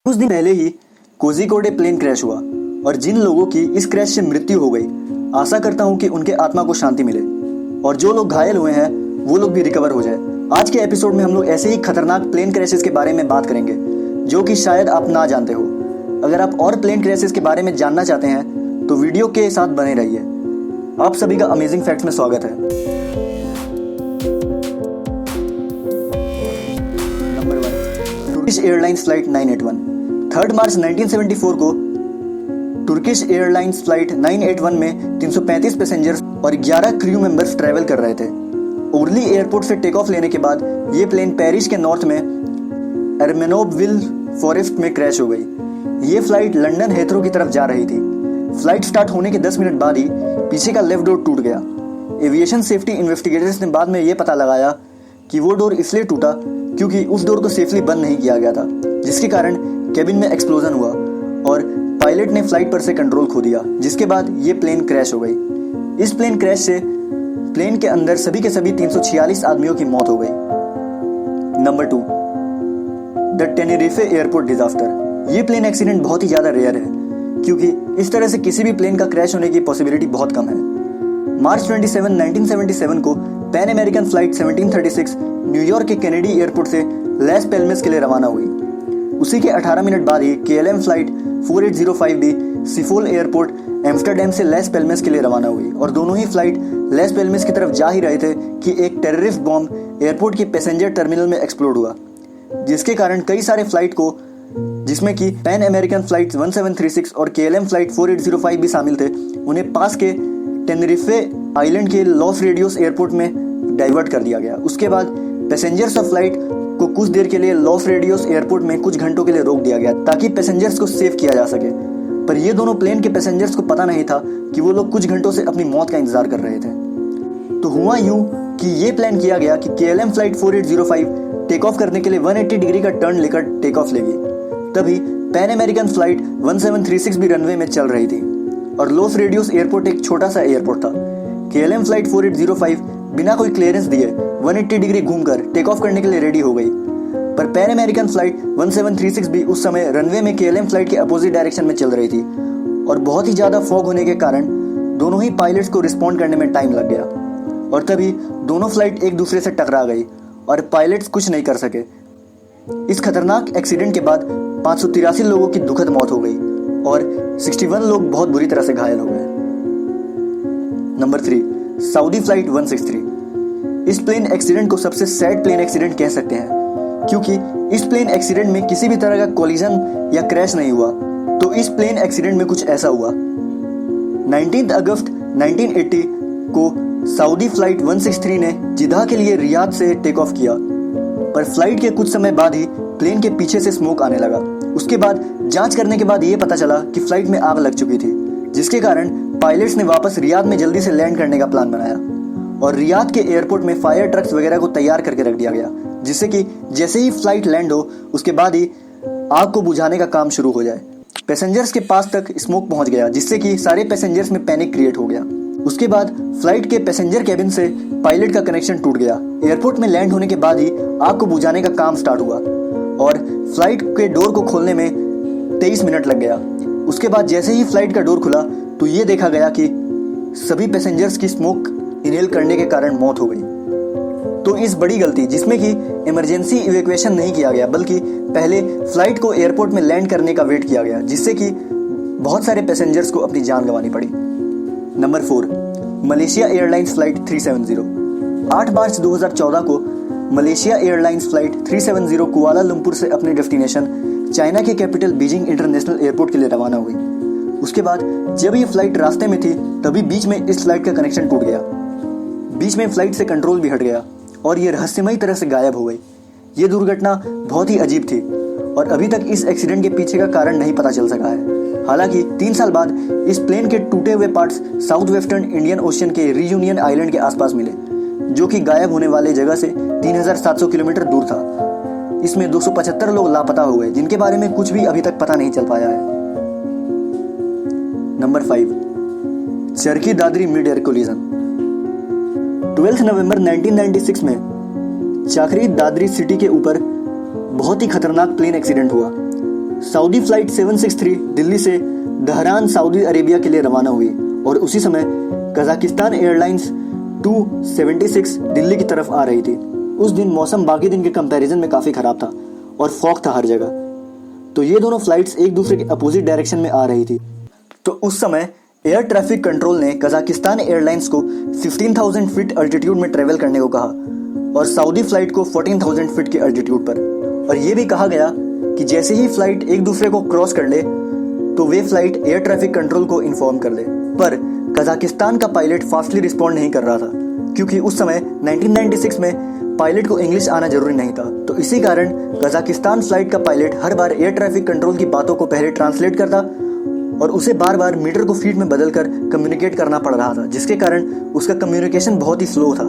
कुछ दिन पहले ही कोझिकोडे प्लेन क्रैश हुआ और जिन लोगों की इस क्रैश से मृत्यु हो गई, आशा करता हूं कि उनके आत्मा को शांति मिले और जो लोग घायल हुए हैं वो लोग भी रिकवर हो जाए। आज के एपिसोड में हम लोग ऐसे ही खतरनाक प्लेन क्रैशेस के बारे में बात करेंगे जो कि शायद आप ना जानते हो। अगर आप और प्लेन क्रैशेस के बारे में जानना चाहते हैं तो वीडियो के साथ बने रहिए। आप सभी का अमेजिंग फैक्ट्स में स्वागत है। Number 1, Turkish airlines flight 981। 3 मार्च 1974 को टर्किश एयरलाइंस फ्लाइट 981 में 335 पैसेंजर्स और 11 क्रू मेंबर्स ट्रैवल कर रहे थे। ओरली एयरपोर्ट से टेक ऑफ लेने के बाद ये प्लेन पेरिस के नॉर्थ में एर्मेनोबविल फॉरेस्ट में क्रैश हो गई। ये फ्लाइट लंदन हेथरो की तरफ जा रही थी। फ्लाइट स्टार्ट होने के 10 मिनट बाद ही पीछे का लेफ्ट डोर टूट गया। एविएशन सेफ्टी इन्वेस्टिगेटर्स ने बाद में ये पता लगाया कि वो डोर इसलिए टूटा क्योंकि उस डोर को सेफली बंद नहीं किया गया था, जिसके कारण केबिन में एक्सप्लोजन हुआ और पायलट ने फ्लाइट पर से कंट्रोल खो दिया, जिसके बाद ये प्लेन क्रैश हो गई। इस प्लेन क्रैश से प्लेन के अंदर सभी के सभी 346 आदमियों की मौत हो गई। Number 2, the Tenerife airport disaster. ये प्लेन एक्सीडेंट बहुत ही ज्यादा रेयर है क्योंकि इस तरह से किसी भी प्लेन का क्रैश होने की पॉसिबिलिटी बहुत कम है। मार्च 27, 1977 को पैन अमेरिकन फ्लाइट 1736 न्यूयॉर्क के केनेडी एयरपोर्ट से लैस पेल्मेस के लिए रवाना हुई। उसी के 18 मिनट बाद ही KLM फ्लाइट 4805 भी सिफोल एयरपोर्ट एम्स्टर्डम से लैस पेल्मेस के लिए रवाना हुई और दोनों ही फ्लाइट लैस पेल्मेस की तरफ जा ही रहे थे कि एक टेररिस्ट बॉम्ब एयरपोर्ट के पैसेंजर टर्मिनल में एक्सप्लोड हुआ, जिसके कारण कई सारे फ्लाइट को, जिसमें कि पैन अमेरिकन फ्लाइट 1736 और KLM फ्लाइट 4805 भी शामिल थे, उन्हें पास के टेनेरिफे आइलैंड के लॉस रेडियोस एयरपोर्ट में डाइवर्ट कर दिया गया। उसके बाद पैसेंजर्स ऑफ फ्लाइट को कुछ देर के लिए लॉस रेडियोस एयरपोर्ट में कुछ घंटों के लिए रोक दिया गया ताकि पैसेंजर्स को सेव किया जा सके। पर ये दोनों प्लेन के पैसेंजर्स को पता नहीं था कि वो लोग कुछ घंटों से अपनी मौत का इंतजार कर रहे थे। तो हुआ यूं कि ये प्लान किया गया कि KLM फ्लाइट 4805 टेक ऑफ करने के लिए 180 डिग्री का टर्न लेकर टेक ऑफ लेगी। तभी पैन अमेरिकन फ्लाइट 1736 भी रनवे में चल रही थी और लॉस रेडियोस एयरपोर्ट एक छोटा सा एयरपोर्ट था। KLM फ्लाइट 4805 बिना कोई क्लियरेंस दिए 180 डिग्री घूमकर टेक ऑफ करने के लिए रेडी हो गई। पर पैन अमेरिकन फ्लाइट 1736 भी उस समय रनवे में KLM फ्लाइट के अपोजिट डायरेक्शन में चल रही थी और बहुत ही ज्यादा फॉग होने के कारण दोनों ही पायलट्स को रिस्पॉन्ड करने में टाइम लग गया और तभी दोनों फ्लाइट एक दूसरे से टकरा गई और पायलट्स कुछ नहीं कर सके। इस खतरनाक एक्सीडेंट के बाद 583 लोगों की दुखद मौत हो गई और 61 लोग बहुत बुरी तरह से घायल हो गए। Number 3, Saudi flight 163। इस प्लेन एक्सीडेंट को सबसे सैड प्लेन एक्सीडेंट कह सकते हैं क्योंकि इस प्लेन एक्सीडेंट में किसी भी तरह का कोलिजन या क्रैश नहीं हुआ। तो इस प्लेन एक्सीडेंट में कुछ ऐसा हुआ। 19 अगस्त 1980 को सऊदी फ्लाइट 163 ने जिद्दा के लिए रियाद से टेक ऑफ किया, पर फ्लाइट के कुछ समय बाद ही प्लेन के पीछे से स्मोक आने लगा। उसके बाद जांच करने के बाद यह पता चला कि फ्लाइट में आग लग चुकी थी, जिसके कारण पायलट्स ने वापस रियाद में जल्दी से लैंड करने का प्लान बनाया और रियाद के एयरपोर्ट में फायर ट्रक्स वगैरह को तैयार करके रख दिया गया, जिससे कि जैसे ही फ्लाइट लैंड हो उसके बाद ही आग को बुझाने का काम शुरू हो जाए। पैसेंजर्स के पास तक स्मोक पहुंच गया, जिससे कि सारे पैसेंजर्स में पैनिक क्रिएट हो गया। उसके बाद फ्लाइट के पैसेंजर कैबिन से पायलट का कनेक्शन टूट गया। एयरपोर्ट में लैंड होने के बाद ही आग को बुझाने का काम स्टार्ट हुआ और फ्लाइट के डोर को खोलने में 23 मिनट लग गया। उसके बाद जैसे ही फ्लाइट का डोर खुला तो ये देखा गया कि सभी पैसेंजर्स की स्मोक इनहेल करने के कारण मौत हो गई। तो इस बड़ी गलती, जिसमें कि इमरजेंसी इवैक्यूएशन नहीं किया गया बल्कि पहले फ्लाइट को एयरपोर्ट में लैंड करने का वेट किया गया, जिससे कि बहुत सारे पैसेंजर्स को अपनी जान गंवानी पड़ी। Number 4, Malaysia airlines flight 370। 8 मार्च 2014 को मलेशिया एयरलाइंस फ्लाइट 370 कुआलालंपुर से अपने डेस्टिनेशन चाइना के कैपिटल बीजिंग इंटरनेशनल एयरपोर्ट के लिए रवाना हुई। उसके बाद जब ये फ्लाइट रास्ते में थी तभी बीच में इस फ्लाइट का कनेक्शन टूट गया। बीच में फ्लाइट से कंट्रोल भी हट गया और ये रहस्यमयी तरह से गायब हो गई। ये दुर्घटना बहुत ही अजीब थी और अभी तक इस एक्सीडेंट के पीछे का कारण नहीं पता चल सका है। हालांकि 3 साल बाद इस प्लेन के टूटे हुए parts south western Indian ocean के रियूनियन आइलैंड के आसपास मिले, जो कि गायब होने वाले जगह से 3700 किलोमीटर दूर था। इसमें 275 लोग लापता हो गए, जिनके बारे में कुछ भी अभी तक पता नहीं चल पाया है। Number 5, Charkhi Dadri mid air collision. 12 नवंबर 1996 में चाकरी दादरी सिटी के ऊपर बहुत ही खतरनाक प्लेन एक्सीडेंट हुआ। सऊदी फ्लाइट 763 दिल्ली से दहरान सऊदी अरेबिया के लिए रवाना हुई और उसी समय कजाकिस्तान एयरलाइंस 276 दिल्ली की तरफ आ रही थी। उस दिन मौसम बाकी दिन के कंपैरिजन में काफ़ी ख़राब था और फॉग था हर जगह, तो ये दोनों फ्लाइट्स एक दूसरे के अपोजिट डायरेक्शन में आ रही थी। तो उस समय एयर ट्रैफिक कंट्रोल ने कजाकिस्तान एयरलाइंस को 15,000 फीट अल्टीट्यूड में ट्रेवल करने को कहा और सऊदी फ्लाइट को 14,000 फीट के अल्टीट्यूड पर, और यह भी कहा गया कि जैसे ही फ्लाइट एक दूसरे को क्रॉस कर ले तो वे फ्लाइट एयर ट्रैफिक कंट्रोल को इन्फॉर्म कर दे। पर कजाकिस्तान का पायलट फास्टली रिस्पॉन्ड नहीं कर रहा था, क्योंकि उस समय 1996 में पायलट को इंग्लिश आना जरूरी नहीं था। तो इसी कारण कजाकिस्तान फ्लाइट का पायलट हर बार एयर ट्रैफिक कंट्रोल की बातों को पहले ट्रांसलेट करता और उसे बार बार मीटर को फीट में बदलकर कम्युनिकेट करना पड़ रहा था, जिसके कारण उसका कम्युनिकेशन बहुत ही स्लो था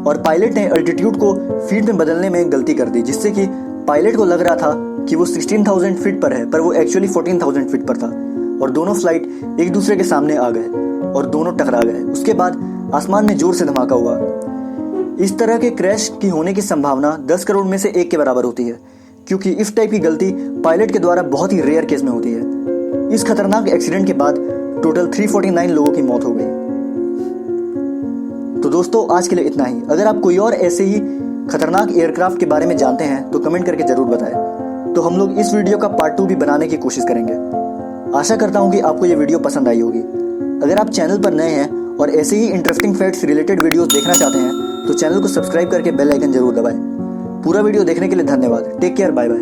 और पायलट ने अल्टीट्यूड को फीट में बदलने में गलती कर दी, जिससे कि पायलट को लग रहा था कि वो 16,000 फीट पर है, पर वो एक्चुअली 14,000 फीट पर था और दोनों फ्लाइट एक दूसरे के सामने आ गए और दोनों टकरा गए। उसके बाद आसमान में जोर से धमाका हुआ। इस तरह के क्रैश की होने की संभावना 10 करोड़ में से 1 के बराबर होती है, क्योंकि इस टाइप की गलती पायलट के द्वारा बहुत ही रेयर केस में होती है। इस खतरनाक एक्सीडेंट के बाद टोटल 349 लोगों की मौत हो गई। तो दोस्तों, आज के लिए इतना ही। अगर आप कोई और ऐसे ही खतरनाक एयरक्राफ्ट के बारे में जानते हैं तो कमेंट करके जरूर बताएं, तो हम लोग इस वीडियो का पार्ट 2 भी बनाने की कोशिश करेंगे। आशा करता हूं कि आपको ये वीडियो पसंद आई होगी। अगर आप चैनल पर नए हैं और ऐसे ही इंटरेस्टिंग फैक्ट्स रिलेटेड वीडियोस देखना चाहते हैं तो चैनल को सब्सक्राइब करके बेल आइकन जरूर दबाएं। पूरा वीडियो देखने के लिए धन्यवाद। Take care, bye bye.